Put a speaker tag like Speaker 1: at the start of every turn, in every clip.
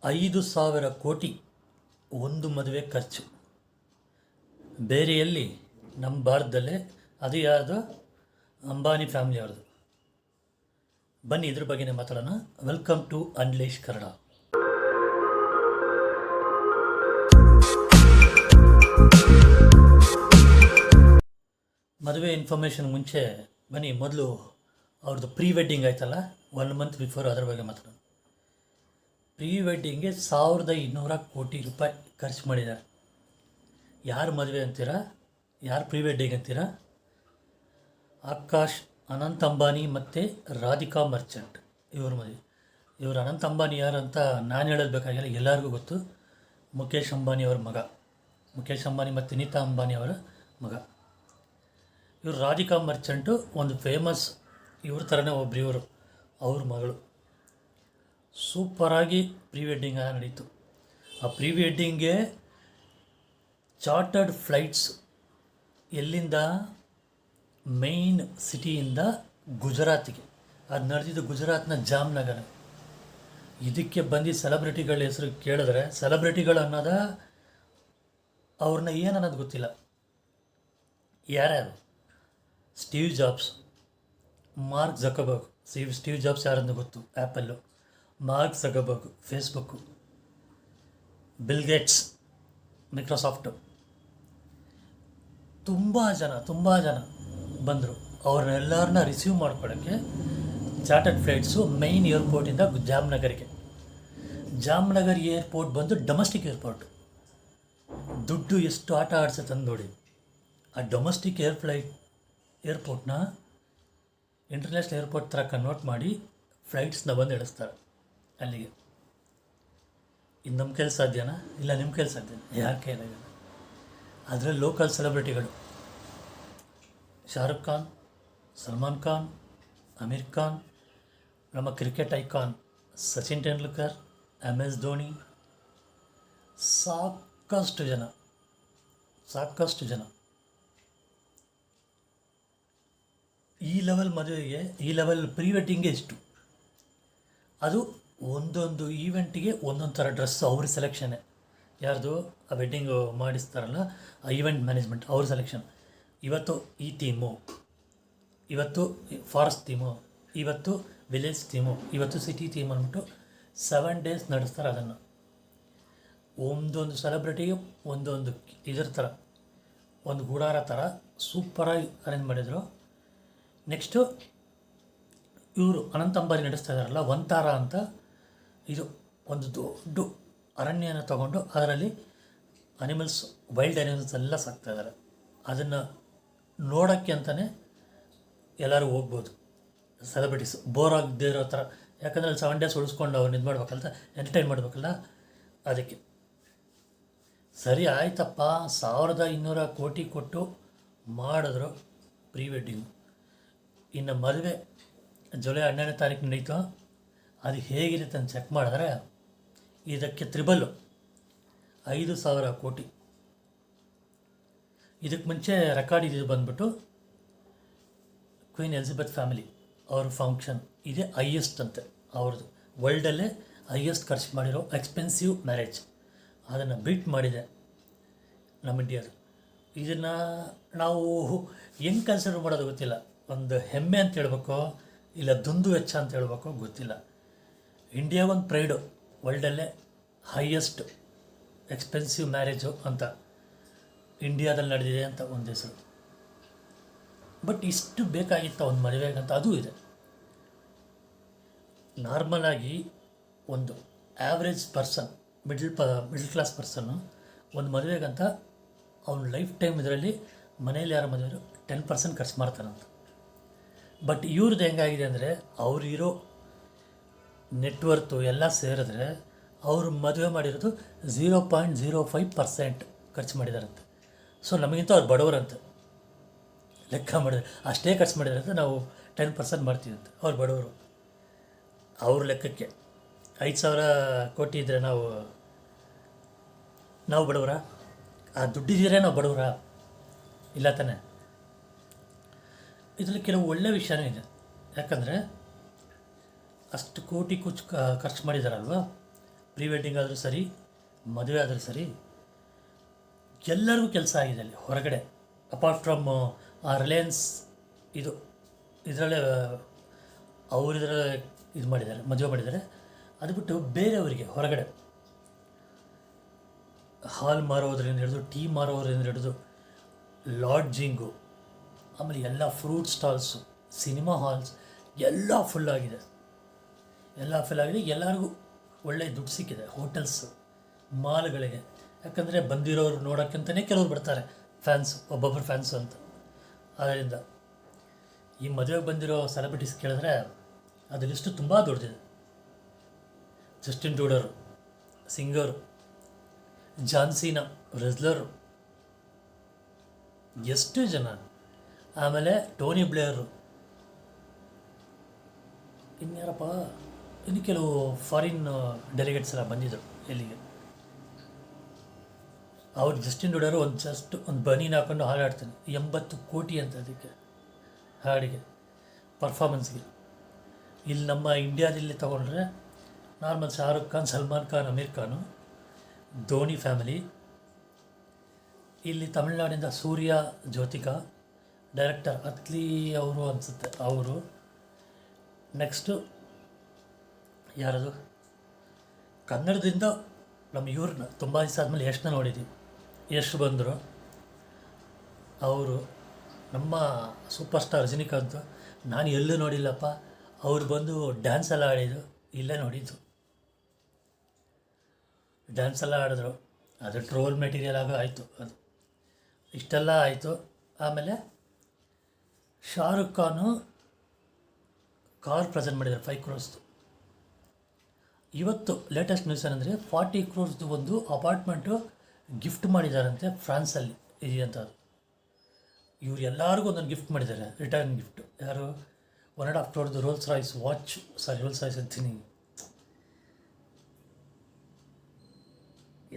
Speaker 1: 5,000 ಕೋಟಿ ಒಂದು ಮದುವೆ ಖರ್ಚು. ಬೇರೆ ಎಲ್ಲಿ ನಮ್ಮ ಭಾರತದಲ್ಲೇ? ಅದು ಯಾರ್ದು? ಅಂಬಾನಿ ಫ್ಯಾಮಿಲಿ ಅವ್ರದ್ದು. ಬನ್ನಿ ಇದ್ರ ಬಗ್ಗೆನೇ ಮಾತಾಡೋಣ. Welcome to unleash Kannada. ಮದುವೆ ಇನ್ಫಾರ್ಮೇಷನ್ ಮುಂಚೆ ಬನ್ನಿ ಮೊದಲು ಅವ್ರದ್ದು ಪ್ರೀ ವೆಡ್ಡಿಂಗ್ ಆಯ್ತಲ್ಲ, 1 ಮಂತ್ ಬಿಫೋರ್, ಅದ್ರ ಬಗ್ಗೆ ಮಾತಾಡೋಣ. ಪ್ರೀ ವೆಡ್ಡಿಂಗ್ಗೆ 1,200 ಕೋಟಿ ರೂಪಾಯಿ ಖರ್ಚು ಮಾಡಿದ್ದಾರೆ. ಯಾರು ಮದುವೆ ಅಂತೀರಾ? ಯಾರು ಪ್ರೀ ವೆಡ್ಡಿಂಗ್ ಅಂತೀರಾ? ಆಕಾಶ್, ಅನಂತ್ ಅಂಬಾನಿ ಮತ್ತು ರಾಧಿಕಾ ಮರ್ಚೆಂಟ್ ಇವ್ರ ಮದುವೆ. ಇವರು ಅನಂತ್ ಅಂಬಾನಿ ಯಾರು ಅಂತ ನಾನು ಹೇಳೋದು ಬೇಕಾಗಿಲ್ಲ, ಎಲ್ಲರಿಗೂ ಗೊತ್ತು. ಮುಖೇಶ್ ಅಂಬಾನಿ ಅವರ ಮಗ, ಮುಖೇಶ್ ಅಂಬಾನಿ ಮತ್ತು ನೀತಾ ಅಂಬಾನಿ ಅವರ ಮಗ. ಇವರು ರಾಧಿಕಾ ಮರ್ಚೆಂಟು ಒಂದು ಫೇಮಸ್, ಇವ್ರ ಥರನೇ ಇವರು ಅವ್ರ ಮಗಳು. ಸೂಪರಾಗಿ ಪ್ರೀ ವೆಡ್ಡಿಂಗ್ ನಡೀತು. ಆ ಪ್ರೀ ವೆಡ್ಡಿಂಗ್ಗೆ ಚಾರ್ಟರ್ಡ್ ಫ್ಲೈಟ್ಸ್ ಎಲ್ಲಿಂದ? ಮೇಯ್ನ್ ಸಿಟಿಯಿಂದ ಗುಜರಾತಿಗೆ. ಅದು ನಡೆದಿದ್ದು ಗುಜರಾತ್ನ ಜಾಮ್ನಗರ. ಇದಕ್ಕೆ ಬಂದು ಸೆಲೆಬ್ರಿಟಿಗಳ ಹೆಸರು ಕೇಳಿದ್ರೆ, ಸೆಲೆಬ್ರಿಟಿಗಳು ಅನ್ನೋದ ಅವ್ರನ್ನ ಏನು ಅನ್ನೋದು ಗೊತ್ತಿಲ್ಲ. ಯಾರ್ಯಾರು? Steve Jobs, Mark Zuckerberg. Steve Jobs ಯಾರಂದು ಗೊತ್ತು, Apple. Mark Zuckerberg, Facebook. Bill Gates, Microsoft. ತುಂಬ ಜನ ಬಂದರು. ಅವ್ರನ್ನೆಲ್ಲರನ್ನ ರಿಸೀವ್ ಮಾಡ್ಕೊಳ್ಳೋಕ್ಕೆ ಚಾರ್ಟರ್ಡ್ ಫ್ಲೈಟ್ಸು ಮೈನ್ ಏರ್ಪೋರ್ಟಿಂದ ಜಾಮ್ನಗರ್ಗೆ. ಜಾಮ್ನಗರ್ ಏರ್ಪೋರ್ಟ್ ಬಂದು ಡೊಮೆಸ್ಟಿಕ್ ಏರ್ಪೋರ್ಟ್. ದುಡ್ಡು ಎಷ್ಟು ಆಟ ಆಡ್ಸುತ್ತೆ ಅಂತ ನೋಡಿ. ಆ ಡೊಮೆಸ್ಟಿಕ್ ಏರ್ಪೋರ್ಟ್ನ ಇಂಟರ್ನ್ಯಾಷನಲ್ ಏರ್ಪೋರ್ಟ್ ಥರ ಕನ್ವರ್ಟ್ ಮಾಡಿ ಫ್ಲೈಟ್ಸ್ನ ಬಂದು ಇಳಿಸ್ತಾರೆ ಅಲ್ಲಿಗೆ. ಇದು ನಮ್ಮ ಕೈಲಿ ಸಾಧ್ಯನಾ? ಇಲ್ಲ, ನಿಮ್ಮ ಕೈಲಿ ಸಾಧ್ಯನಾ? ಯಾರ ಕೈಲಾಗಲ್ಲ. ಅದರಲ್ಲಿ ಲೋಕಲ್ ಸೆಲೆಬ್ರಿಟಿಗಳು ಶಾರುಖ್ ಖಾನ್, ಸಲ್ಮಾನ್ ಖಾನ್, ಅಮೀರ್ ಖಾನ್, ನಮ್ಮ cricket icon Sachin Tendulkar, MS Dhoni, ಸಾಕಷ್ಟು ಜನ. ಈ ಲೆವೆಲ್ ಮದುವೆಗೆ, ಈ ಲೆವೆಲ್ ಪ್ರೀ ವೆಡ್ಡಿಂಗ್ಗೆ ಇಷ್ಟು. ಅದು ಒಂದೊಂದು ಈವೆಂಟಿಗೆ ಒಂದೊಂದು ಥರ ಡ್ರೆಸ್ಸು ಅವ್ರ ಸೆಲೆಕ್ಷನ್ನೇ. ಯಾರ್ದು? ಆ ವೆಡ್ಡಿಂಗು ಮಾಡಿಸ್ತಾರಲ್ಲ, ಆ ಈವೆಂಟ್ ಮ್ಯಾನೇಜ್ಮೆಂಟ್ ಅವ್ರ ಸೆಲೆಕ್ಷನ್. ಇವತ್ತು ಈ ಥೀಮು, ಇವತ್ತು ಫಾರೆಸ್ಟ್ ಥೀಮು, ಇವತ್ತು ವಿಲೇಜ್ ಥೀಮು, ಇವತ್ತು ಸಿಟಿ ಥೀಮ್ ಅಂದ್ಬಿಟ್ಟು 7 ಡೇಸ್ ನಡೆಸ್ತಾರೆ ಅದನ್ನು. ಒಂದೊಂದು ಸೆಲೆಬ್ರಿಟಿಗೆ ಒಂದೊಂದು ಇದ್ರ ಥರ, ಒಂದು ಗೂಡಾರ ಥರ ಸೂಪರಾಗಿ ಅರೇಂಜ್ ಮಾಡಿದರು. ನೆಕ್ಸ್ಟು ಇವರು ಅನಂತ್ ಅಂಬಾನಿ ನಡೆಸ್ತಾ ಇದ್ದಾರಲ್ಲ, ಒಂತಾರ ಅಂತ. ಇದು ಒಂದು ದೊಡ್ಡ ಅರಣ್ಯನ ತಗೊಂಡು ಅದರಲ್ಲಿ ಅನಿಮಲ್ಸ್, ವೈಲ್ಡ್ ಅನಿಮಲ್ಸ್ ಎಲ್ಲ ಸಾಕ್ತಾಯಿದ್ದಾರೆ. ಅದನ್ನು ನೋಡೋಕ್ಕೆ ಅಂತಲೇ ಎಲ್ಲರೂ ಹೋಗ್ಬೋದು ಸೆಲೆಬ್ರಿಟೀಸ್, ಬೋರ್ ಆಗದೇ ಇರೋ ಥರ. ಯಾಕಂದರೆ ಅಲ್ಲಿ 7 ಡೇಸ್ ಉಳಿಸ್ಕೊಂಡು ಅವ್ರನ್ನ ಇದು ಮಾಡ್ಬೇಕಲ್ಲ, ಎಂಟರ್ಟೈನ್ ಮಾಡಬೇಕಲ್ಲ, ಅದಕ್ಕೆ. ಸರಿ ಆಯ್ತಪ್ಪ, 1,200 ಕೋಟಿ ಕೊಟ್ಟು ಮಾಡಿದ್ರು ಪ್ರೀ ವೆಡ್ಡಿಂಗು. ಇನ್ನು ಮದುವೆ ಜುಲೈ 12ನೇ ತಾರೀಕು ನಡೀತು. ಅದು ಹೇಗಿರುತ್ತೆ ಅಂತ ಚೆಕ್ ಮಾಡಿದ್ರೆ ಇದಕ್ಕೆ ತ್ರಿಬಲ್ಲು 5,000 ಕೋಟಿ. ಇದಕ್ಕೆ ಮುಂಚೆ ರೆಕಾರ್ಡ್ ಇದು ಬಂದ್ಬಿಟ್ಟು ಕ್ವೀನ್ ಎಲಿಜಬೆತ್ ಫ್ಯಾಮಿಲಿ ಅವ್ರ ಫಂಕ್ಷನ್ ಇದೇ ಹೈಯೆಸ್ಟ್ ಅಂತೆ ಅವ್ರದ್ದು. ವರ್ಲ್ಡಲ್ಲೇ ಹೈಯೆಸ್ಟ್ ಖರ್ಚು ಮಾಡಿರೋ ಎಕ್ಸ್ಪೆನ್ಸಿವ್ ಮ್ಯಾರೇಜ್. ಅದನ್ನು ಬೀಟ್ ಮಾಡಿದೆ ನಮ್ಮ ಇಂಡಿಯಾದು. ಇದನ್ನು ನಾವು ಹೆಂಗೆ ಕನ್ಸಿಡರ್ ಮಾಡೋದು ಗೊತ್ತಿಲ್ಲ. ಒಂದು ಹೆಮ್ಮೆ ಅಂತ ಹೇಳ್ಬೇಕೋ ಇಲ್ಲ ದುಂದು ವೆಚ್ಚ ಅಂತ ಹೇಳ್ಬೇಕೋ ಗೊತ್ತಿಲ್ಲ. ಇಂಡಿಯಾಗೊಂದು ಪ್ರೈಡು, ವರ್ಲ್ಡಲ್ಲೇ ಹೈಯೆಸ್ಟ್ ಎಕ್ಸ್ಪೆನ್ಸಿವ್ ಮ್ಯಾರೇಜು ಅಂತ ಇಂಡಿಯಾದಲ್ಲಿ ನಡೆದಿದೆ ಅಂತ ಒಂದು ಹೆಸರು. ಬಟ್ ಇಷ್ಟು ಬೇಕಾಗಿತ್ತು ಒಂದು ಮದುವೆಗಂತ? ಅದೂ ಇದೆ. ನಾರ್ಮಲಾಗಿ ಒಂದು ಆ್ಯಾವ್ರೇಜ್ ಪರ್ಸನ್, ಮಿಡ್ಲ್ ಕ್ಲಾಸ್ ಪರ್ಸನ್ನು ಒಂದು ಮದುವೆಗಂತ ಅವ್ನ ಲೈಫ್ ಟೈಮ್ ಇದರಲ್ಲಿ ಮನೇಲಿ ಯಾರ ಮದುವೆ 10% ಖರ್ಚು ಮಾಡ್ತಾನಂತ. ಬಟ್ ಇವ್ರದ್ದು ಹೆಂಗಾಗಿದೆ ಅಂದರೆ, ಅವ್ರಿರೋ ನೆಟ್ವರ್ತು ಎಲ್ಲ ಸೇರಿದ್ರೆ ಅವರು ಮದುವೆ ಮಾಡಿರೋದು 0.05% ಖರ್ಚು ಮಾಡಿದಾರಂತೆ. ಸೊ ನಮಗಿಂತ ಅವ್ರು ಬಡವರಂತೆ ಲೆಕ್ಕ ಮಾಡಿದ್ರೆ. ಅಷ್ಟೇ ಖರ್ಚು ಮಾಡಿದಾರಂತೆ, ನಾವು 10% ಮಾಡ್ತೀವಂತೆ. ಅವ್ರು ಬಡವರು. ಅವ್ರ ಲೆಕ್ಕಕ್ಕೆ 5,000 ಕೋಟಿ ಇದ್ದರೆ ನಾವು ಬಡವರ? ಆ ದುಡ್ಡಿದ್ದರೆ ನಾವು ಬಡವರ? ಇಲ್ಲ ತಾನೆ. ಇದರಲ್ಲಿ ಕೆಲವು ಒಳ್ಳೆ ವಿಷಯನೂ ಇದೆ. ಯಾಕಂದರೆ ಅಷ್ಟು ಕೋಟಿ ಖರ್ಚು ಮಾಡಿದಾರಲ್ವ, ಪ್ರೀ ವೆಡ್ಡಿಂಗ್ ಆದರೂ ಸರಿ, ಮದುವೆ ಆದರೂ ಸರಿ, ಎಲ್ಲರಿಗೂ ಕೆಲಸ ಆಗಿದೆ ಅಲ್ಲಿ ಹೊರಗಡೆ. ಅಪಾರ್ಟ್ ಫ್ರಮ್ ಆ ರಿಲಯನ್ಸ್ ಇದರಲ್ಲೇ ಅವರಿದ್ರಲ್ಲೇ ಇದು ಮಾಡಿದ್ದಾರೆ, ಮದುವೆ ಮಾಡಿದ್ದಾರೆ. ಅದು ಬಿಟ್ಟು ಬೇರೆಯವರಿಗೆ ಹೊರಗಡೆ ಹಾಲ್ ಮಾರೋದ್ರಿಂದ ಹಿಡಿದು, ಟೀ ಮಾರೋದ್ರಿಂದ ಹಿಡಿದು, ಲಾಡ್ಜಿಂಗು, ಆಮೇಲೆ ಎಲ್ಲ ಫ್ರೂಟ್ ಸ್ಟಾಲ್ಸು, ಸಿನಿಮಾ ಹಾಲ್ಸ್ ಎಲ್ಲ ಫುಲ್ಲಾಗಿದೆ. ಎಲ್ಲರಿಗೂ ಒಳ್ಳೆಯ ದುಡ್ಡು ಸಿಕ್ಕಿದೆ. ಹೋಟೆಲ್ಸು, ಮಾಲ್ಗಳಿಗೆ. ಯಾಕಂದರೆ ಬಂದಿರೋರು ನೋಡೋಕ್ಕಂತಲೇ ಕೆಲವ್ರು ಬರ್ತಾರೆ, ಫ್ಯಾನ್ಸು, ಒಬ್ಬೊಬ್ಬರು ಫ್ಯಾನ್ಸು ಅಂತ. ಆದ್ದರಿಂದ ಈ ಮದುವೆಗೆ ಬಂದಿರೋ ಸೆಲೆಬ್ರಿಟೀಸ್ ಕೇಳಿದ್ರೆ ಅದು ಲಿಸ್ಟು ತುಂಬ ದೊಡ್ಡದಿದೆ. ಜಸ್ಟಿನ್ ಟ್ರೂಡರು, ಸಿಂಗರು, ಜಾನ್ ಸೀನಾ, ರೆಸ್ಲರು, ಎಷ್ಟು ಜನ. ಆಮೇಲೆ ಟೋನಿ ಬ್ಲೇಯರು, ಇನ್ಯಾರಪ್ಪ, ಇನ್ನು ಕೆಲವು ಫಾರಿನ್ ಡೆಲಿಗೇಟ್ಸ್ ಎಲ್ಲ ಬಂದಿದ್ದರು ಇಲ್ಲಿಗೆ. ಅವ್ರು ಜಸ್ಟಿನ್ ಟ್ರೂಡರು ಒಂದು ಬನೀನ್ ಹಾಕೊಂಡು ಹಾಡಾಡ್ತಾನೆ. 80 ಕೋಟಿ ಅಂತ ಅದಕ್ಕೆ ಹಾಡಿಗೆ, ಪರ್ಫಾರ್ಮೆನ್ಸ್ಗೆ. ಇಲ್ಲಿ ನಮ್ಮ ಇಂಡಿಯಾದಲ್ಲಿ ತೊಗೊಂಡ್ರೆ ನಾರ್ಮಲ್ ಶಾರುಖ್ ಖಾನ್, ಸಲ್ಮಾನ್ ಖಾನ್, ಅಮೀರ್ ಖಾನು, ಧೋನಿ ಫ್ಯಾಮಿಲಿ. ಇಲ್ಲಿ ತಮಿಳ್ನಾಡಿಂದ ಸೂರ್ಯ, ಜ್ಯೋತಿಕಾ, ಡೈರೆಕ್ಟರ್ ಅತ್ಲಿ ಅವರು ಅನಿಸುತ್ತೆ ಅವರು. ನೆಕ್ಸ್ಟು ಯಾರದು, ಕನ್ನಡದಿಂದ ನಮ್ಮ ಇವ್ರನ್ನ ತುಂಬ ದಿವಸ ಆದಮೇಲೆ ಯಶ್ನ ನೋಡಿದ್ದೀವಿ. ಯಶ್ ಬಂದರು, ಅವರು ನಮ್ಮ ಸೂಪರ್ ಸ್ಟಾರ್ ರಜನಿಕಾಂತ್. ನಾನು ಎಲ್ಲೂ ನೋಡಿಲ್ಲಪ್ಪ, ಅವ್ರು ಬಂದು ಡ್ಯಾನ್ಸ್ ಎಲ್ಲ ಆಡಿದ್ದು ಇಲ್ಲೇ ನೋಡಿದ್ದು. ಡ್ಯಾನ್ಸ್ ಎಲ್ಲ ಆಡಿದ್ರು, ಅದು ಟ್ರೋಲ್ ಮೆಟೀರಿಯಲ್ ಆಗೋ ಆಯಿತು. ಅದು ಇಷ್ಟೆಲ್ಲ ಆಯಿತು. ಆಮೇಲೆ ಶಾರುಖ್ ಖಾನು ಕಾರ್ ಪ್ರೆಸೆಂಟ್ ಮಾಡಿದ್ದಾರೆ 5 crores. ಇವತ್ತು ಲೇಟೆಸ್ಟ್ ನ್ಯೂಸ್ ಏನಂದರೆ 40 crores ಒಂದು ಅಪಾರ್ಟ್ಮೆಂಟು ಗಿಫ್ಟ್ ಮಾಡಿದ್ದಾರಂತೆ ಫ್ರಾನ್ಸಲ್ಲಿ ಇದೆಯಂಥದ್ದು. ಇವ್ರು ಎಲ್ಲರಿಗೂ ಒಂದೊಂದು ಗಿಫ್ಟ್ ಮಾಡಿದ್ದಾರೆ, ರಿಟರ್ನ್ ಗಿಫ್ಟ್. ಯಾರು, 1.5 crores Rolls Royce watch, Rolls Royce ಅಂತೀನಿ,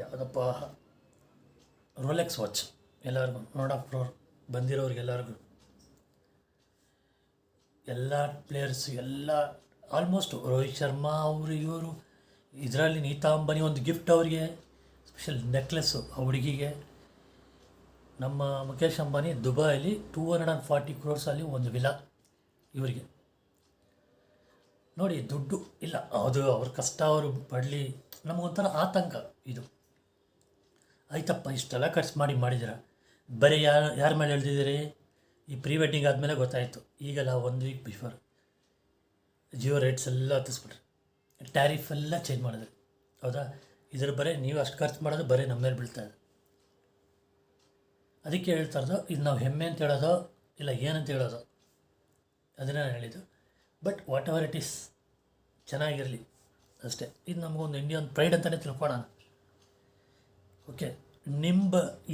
Speaker 1: ಯಾವುದಪ್ಪ, ರೋಲೆಕ್ಸ್ ವಾಚ್ ಎಲ್ಲರಿಗೂ 1.5 crore ಬಂದಿರೋರಿಗೆಲ್ಲರಿಗೂ. ಎಲ್ಲ ಪ್ಲೇಯರ್ಸು ಎಲ್ಲ ಆಲ್ಮೋಸ್ಟ್ ರೋಹಿತ್ ಶರ್ಮಾ ಅವರು ಇವರು. ಇದರಲ್ಲಿ ನೀತಾ ಅಂಬಾನಿ ಒಂದು ಗಿಫ್ಟ್ ಅವರಿಗೆ, ಸ್ಪೆಷಲ್ ನೆಕ್ಲೆಸ್ಸು ಆ ಹುಡುಗಿಗೆ. ನಮ್ಮ ಮುಖೇಶ್ ಅಂಬಾನಿ ದುಬೈಲಿ 240 crores ಒಂದು ವಿಲಾ ಇವರಿಗೆ. ನೋಡಿ, ದುಡ್ಡು ಇಲ್ಲ, ಅದು ಅವ್ರ ಕಷ್ಟ, ಅವರು ಪಡಲಿ. ನಮಗೊಂಥರ ಆತಂಕ ಇದು. ಆಯ್ತಪ್ಪ, ಇಷ್ಟೆಲ್ಲ ಖರ್ಚು ಮಾಡಿದ್ದೀರ, ಬರೀ ಯಾರ ಮೇಲೆ ಹೇಳ್ತಿದ್ದೀರಿ? ಈ ಪ್ರೀ ವೆಡ್ಡಿಂಗ್ ಆದಮೇಲೆ ಗೊತ್ತಾಯಿತು. ಈಗಲ್ಲ 1 week ಬಿಫೋರ್ ಜಿಯೋ ರೇಟ್ಸ್ ಎಲ್ಲ ಹತ್ತಿಸ್ಬಿಟ್ರೆ, ಟ್ಯಾರಿಫ್ ಎಲ್ಲ ಚೇಂಜ್ ಮಾಡಿದ್ರೆ. ಹೌದಾ? ಇದ್ರ ಬರೀ ನೀವು ಅಷ್ಟು ಖರ್ಚು ಮಾಡೋದು ಬರೀ ನಮ್ಮ ಮೇಲೆ ಬೀಳ್ತಾಯಿದೆ. ಅದಕ್ಕೆ ಹೇಳ್ತಾ ಇರೋದು, ಇದು ನಾವು ಹೆಮ್ಮೆ ಅಂತ ಹೇಳೋದು ಇಲ್ಲ ಏನಂತ ಹೇಳೋದು, ಅದನ್ನೇ ನಾನು ಹೇಳಿದ್ದು. But whatever it is, ಚೆನ್ನಾಗಿರಲಿ ಅಷ್ಟೇ. ಇದು ನಮಗೊಂದು ಇಂಡಿಯನ್ ಪ್ರೈಡ್ ಅಂತಲೇ ತಿಳ್ಕೊಳ್ಳೋಣ. ಓಕೆ,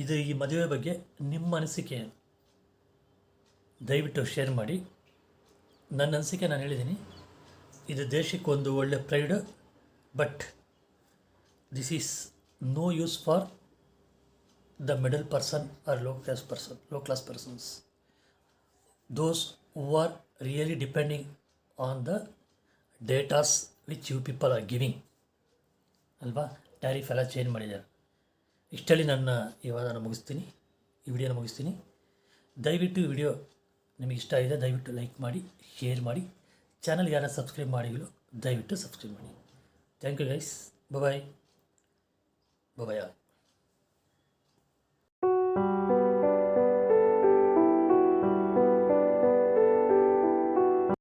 Speaker 1: ಈ ಮದುವೆ ಬಗ್ಗೆ ನಿಮ್ಮ ಅನಿಸಿಕೆ ಏನು? ದಯವಿಟ್ಟು ಶೇರ್ ಮಾಡಿ. ನನ್ನ ಅನಿಸಿಕೆ ನಾನು ಹೇಳಿದ್ದೀನಿ, ಇದು ದೇಶಕ್ಕೊಂದು ಒಳ್ಳೆ pride. But this is no use for the middle person or low class persons, those who are really depending on the datas which you people are giving ಅಲ್ವಾ. ಟ್ಯಾರಿಫ್ ಎಲ್ಲ ಚೇಂಜ್ ಮಾಡಿದ್ದಾರೆ. ಇಷ್ಟಲ್ಲಿ ನನ್ನ ಈ ವಿಡಿಯೋನ ಮುಗಿಸ್ತೀನಿ. ದಯವಿಟ್ಟು ವಿಡಿಯೋ ನಿಮಗೆ ಇಷ್ಟ ಆಗಿದೆ, ದಯವಿಟ್ಟು ಲೈಕ್ ಮಾಡಿ, ಶೇರ್ ಮಾಡಿ. ಚಾನಲ್ಗೆ ಯಾರು ಸಬ್ಸ್ಕ್ರೈಬ್ ಮಾಡಿಗಳು ದಯವಿಟ್ಟು ಸಬ್ಸ್ಕ್ರೈಬ್ ಮಾಡಿ. Thank you guys. ಬಾಯ್.